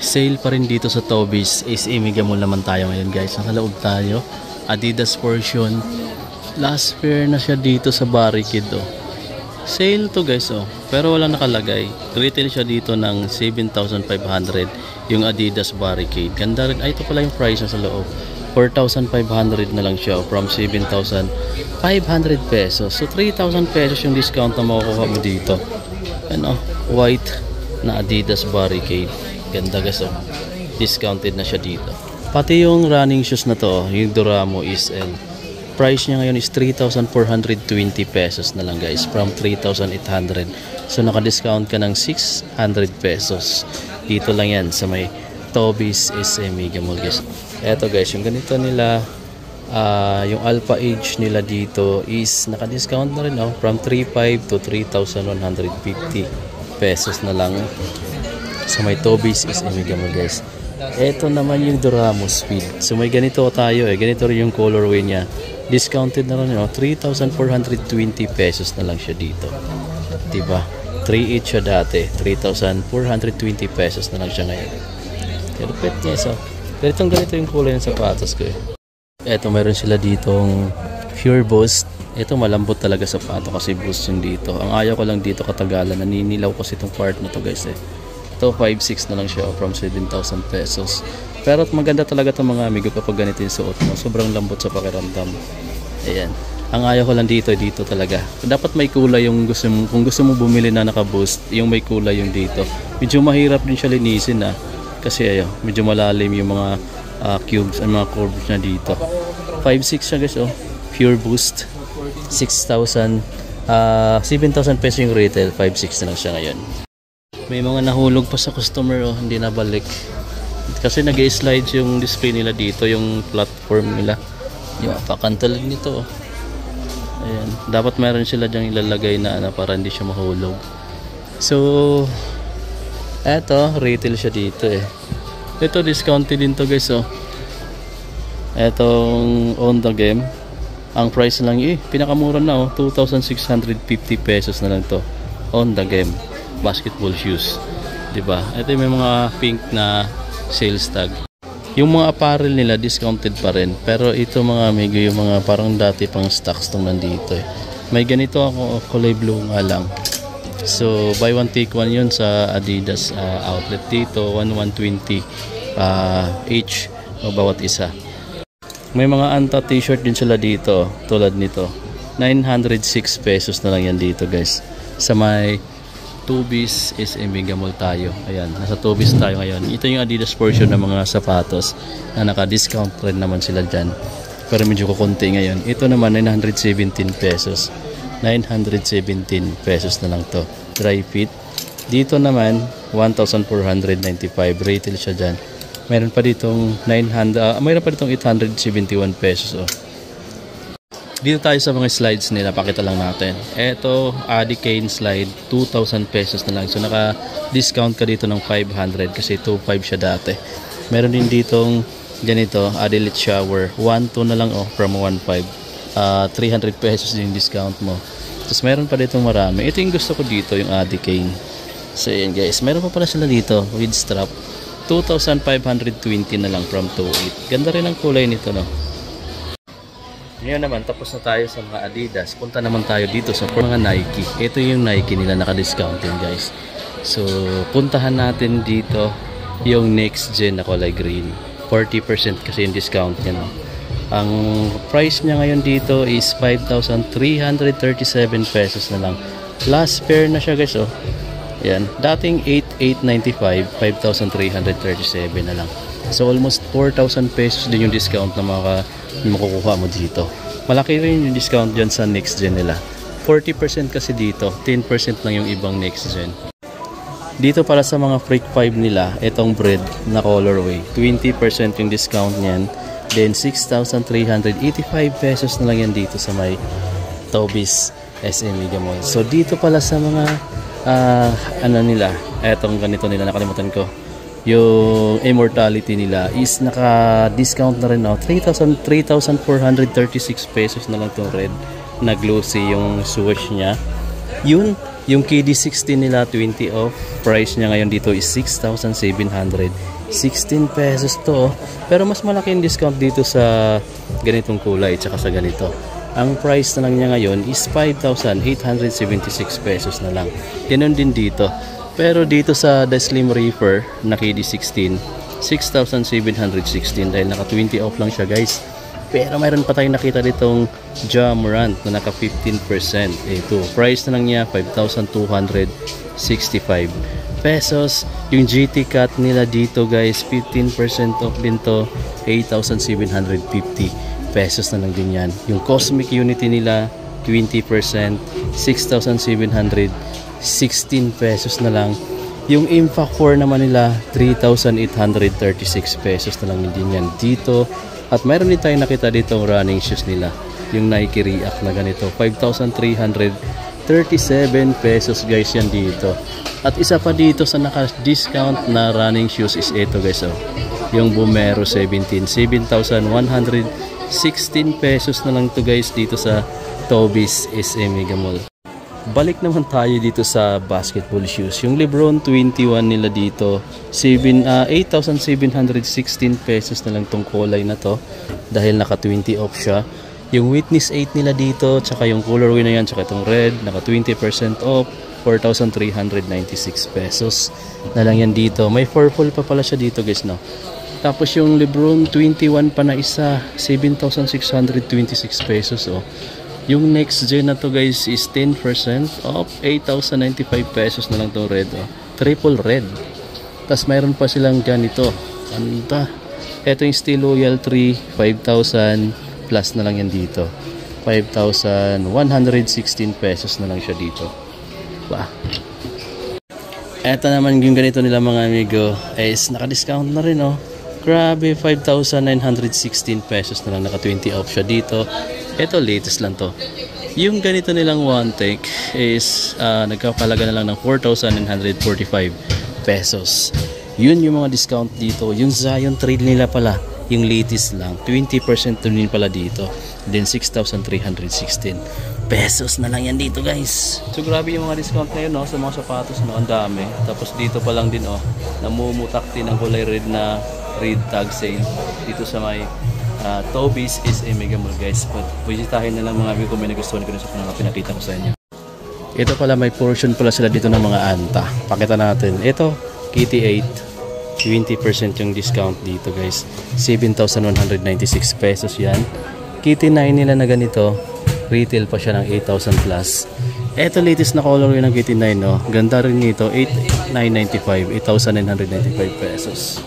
Sale pa rin dito sa Tobies. SM Mega Mall naman tayo ngayon guys. Nakaloob tayo. Adidas portion. Last pair na siya dito sa Barricade oh. Sale to guys oh. Pero walang nakalagay. Retail siya dito ng 7,500 yung Adidas Barricade. Ganda rin. Ay ito pala yung price na sa loob. 4,500 na lang siya from 7,500 pesos. So 3,000 pesos yung discount na makukuha mo dito. Ano, white na Adidas Barricade. Ganda guys oh. Discounted na siya dito. Pati yung running shoes na to, yung Duramo SL. Price niya ngayon is 3,420 pesos na lang guys from 3,800. So naka-discount ka ng 600 pesos. Dito lang yan sa may Tobies SM Mega Mall guys. Eto guys, yung ganito nila yung Alpha Age nila dito is naka-discount na rin oh, from 3,500 to 3,150 pesos na lang sa may Tobies SM Mega Mall guys. Ito naman yung Duramo Speed. So may ganito tayo eh. Ganito rin yung colorway niya. Discounted na rin, no? 3,420 pesos na lang siya dito. Diba? 3.8 siya dati. 3,420 pesos na lang siya ngayon. Kalupit niya. So, ganito yung kulay ng sapatos ko eh. Ito mayroon sila ditong Pure Boost. Ito malambot talaga sapato kasi boost yung dito. Ang ayaw ko lang dito katagalan. Naninilaw kasi itong part na to guys eh. Ito 5,600 na lang siya from 7,000 pesos. Pero maganda talaga itong mga amigo kapag ganito yung suot mo. Sobrang lambot sa pakiramdam. Ayan. Ang ayaw ko lang dito talaga. Dapat may kulay yung gusto mo. Kung gusto mo bumili na naka-boost, yung may kulay yung dito. Medyo mahirap din siya linisin ah. Kasi ayo, medyo malalim yung mga cubes and mga curves na dito. 5,600 siya guys oh. Pure Boost. 7,000 pesos yung retail. 5,600 na lang siya ngayon. May mga nahulog pa sa customer oh, hindi nabalik. Kasi nag-slide yung display nila dito, yung platform nila. Yung pakantalag nito oh. Ayan, dapat meron sila diyang ilalagay na para hindi siya mahulog. So, eto, retail siya dito eh. Ito, discounted din to guys oh. Etong on the game. Ang price lang pinakamura na oh, 2,650 pesos na lang to. On the game. Basketball shoes, 'di ba? Ito yung may mga pink na sales tag. Yung mga apparel nila discounted pa rin, pero ito mga amigo yung mga parang dati pang stocks tong nandito eh. May ganito ako kulay blue nga lang. So buy one take one yun sa Adidas outlet dito, 120 each o bawat isa. May mga Anta t-shirt din sila dito tulad nito. 906 pesos na lang yan dito guys. Sa may Tobies SM Mega Mall tayo. Ayan, nasa Tobies tayo ngayon. Ito yung Adidas portion ng mga sapatos na naka-discount rin naman sila dyan. Pero medyo kukunti ngayon. Ito naman 917 pesos. 917 pesos na lang to. Dry fit. Dito naman 1,495 retail siya dyan. Mayroon pa ditong 871 pesos oh. Dito tayo sa mga slides nila, pakita lang natin. Ito, Adi Kane slide, 2,000 pesos na lang. So naka-discount ka dito ng 500 kasi 2,500 siya dati. Meron din ditong ganito, Adi Lit Shower, 1,200 na lang oh, from 1,500. 300 pesos din discount mo. Tapos meron pa ditong marami. Ito yung gusto ko dito, yung Adi Kane. So yan guys, meron pa pala sila dito with strap. 2,520 na lang from 2,800. Ganda rin ang kulay nito no. Ngayon naman, tapos na tayo sa mga Adidas. Punta naman tayo dito sa mga Nike. Ito yung Nike nila naka-discount din guys. So, puntahan natin dito yung next gen na kulay green. 40% kasi yung discount niya. No? Ang price niya ngayon dito is 5,337 pesos na lang. Last pair na siya guys. Oh. Yan. Dating 8,895, 5,337 na lang. So, almost 4,000 pesos din yung discount na makukuha mo dito. Malaki rin yung discount dyan sa next gen nila. 40% kasi dito, 10% lang yung ibang next gen. Dito para sa mga Freak 5 nila, itong bread na colorway, 20% yung discount niyan. Then 6,385 pesos na lang yan dito sa may Tobies SM Mega Mall. So dito pala sa mga ano nila, etong ganito nila, nakalimutan ko. Yung Immortality nila is naka-discount na rin now. 3,436 pesos na lang itong red na glossy yung swoosh niya. Yun Yung KD16 nila 20 off. Price niya ngayon dito is 6,716 pesos to. Pero mas malaki yung discount dito sa ganitong kulay tsaka sa ganito. Ang price na lang niya ngayon is 5,876 pesos na lang. Ganun din dito. Pero dito sa The Slim Reaper na KD16, 6,716 dahil naka 20 off lang siya guys. Pero mayroon pa tayong nakita ditong Jamorant na naka 15%. Ito, price na lang niya 5,265 pesos. Yung GT Cut nila dito guys, 15% off din to, 8,750 pesos na lang din yan. Yung Cosmic Unity nila 20%, 6,716 pesos na lang. Yung Impact 4 naman nila 3,836 pesos na lang din yan dito. At mayroon din tayong nakita dito ang running shoes nila, yung Nike React na ganito, 5,337 pesos guys yan dito. At isa pa dito sa naka-discount na running shoes is ito guys, oh, yung Vomero 17, 7,116 pesos na lang to guys dito sa Tobies SM Mega Mall. Balik naman tayo dito sa basketball shoes. Yung LeBron 21 nila dito, 8,716 pesos na lang tong kulay na to dahil naka 20 off siya. Yung Witness 8 nila dito, tsaka yung colorway na yan, tsaka itong red, naka 20% off, 4,396 pesos na lang yan dito. May purple pa pala siya dito guys, no? Tapos yung LeBron 21 pa na isa, 7,626 pesos, oh. Yung next gen na to guys is 10% off, 8,095 pesos na lang to red, oh. Triple red. Tapos mayroon pa silang ganito. Ganda. Ito yung Steel Loyal 3, 5,000 plus na lang yan dito. 5,116 pesos na lang siya dito. Wow. Ito naman yung ganito nila mga amigo is naka-discount na rin, oh. Grabe, 5,916 pesos na lang, naka 20 off siya dito. Ito latest lang to. Yung ganito nilang one take is nagkapalaga na lang ng 4,945 pesos. Yun yung mga discount dito. Yung Zion trade nila pala, yung latest lang, 20% din pala dito. Then 6,316 pesos na lang yan dito guys. So grabe yung mga discount ngayon, no, sa mga sapatos, no, ang dami. Tapos dito pa lang din, oh, namumutak din ang kulay red na red tag sale dito sa may Tobies is a Mega Mall guys. But visitahin na lang mga amigo kung may nagustuhan ko na sa mga pinakita ko sa inyo. Ito pala, may portion pala sila dito ng mga anta. Pakita natin. Ito, KT8, 20% yung discount dito guys. 7,196 pesos yan. KT9 nila na ganito, retail pa siya ng 8,000 plus. Ito latest na color yung ng KT9, no? Ganda rin nito, 8,995 pesos.